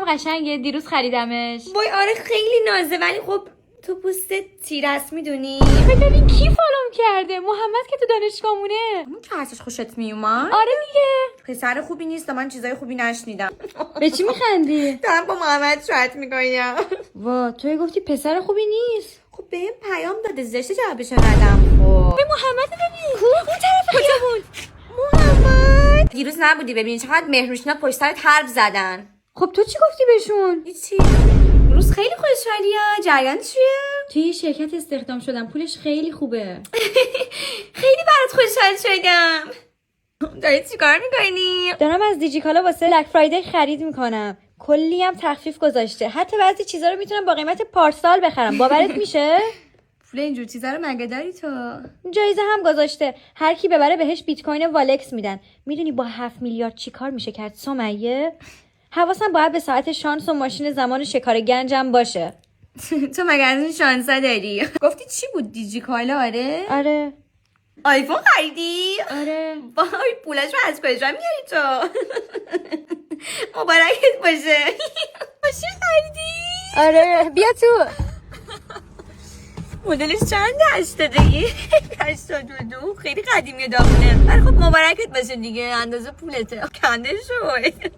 قشنگه، دیروز خریدمش. وای آره خیلی نازه، ولی خب تو پوستت تیرس میدونی. ببین کی فالوم کرده، محمد که تو دانشگاهمونه. اون که ازش خوشت میومد؟ آره دیگه. پسر خوبی نیست، من چیزای خوبی نشنیدم. به چی میخندی؟ دارم با محمد شرط میکنیم. وا توی گفتی پسر خوبی نیست. خب بهم پیام داده، زشت جوابش ندم. خب به محمد ببین اون طرف خیابون. محمد دیروز نبودی ببین چقدر مهرنوشینا پشت سرت حرف زدن. خب تو چی گفتی بهشون؟ هیچی. روز خیلی خوشحالی ها. جریان چیه؟ توی یه شرکت استخدام شدم، پولش خیلی خوبه. خیلی برات خوشحال شدم. داری چیکار میکنی؟ دارم از دیجیکالا واسه بلک فرایدی خرید میکنم. کلی هم تخفیف گذاشته، حتی بعضی چیزا رو میتونم با قیمت پارسال بخرم. باورت میشه؟ پول اینجور چیزا رو مگه داری تو؟ جایزه هم گذاشته، هر کی ببره بهش بیت کوین والکس میدن. میدونی با 7 میلیارد چی کار میشه کرد سمیه؟ حواسم باید به ساعت شانس و ماشین زمان شکار گنجم باشه. تو مگه از این شانسا داری؟ گفتی چی بود دیجیکالا؟ آره آیفون خریدی؟ آره. وای پولاشو از کجا میاری تو؟ مبارکت باشه. ماشین خریدی؟ آره بیا تو. مدلش چنده؟ 82 82 خیلی قدیمی داغونه. ولی خب مبارکت باشه دیگه، اندازه پولته. کنده شد.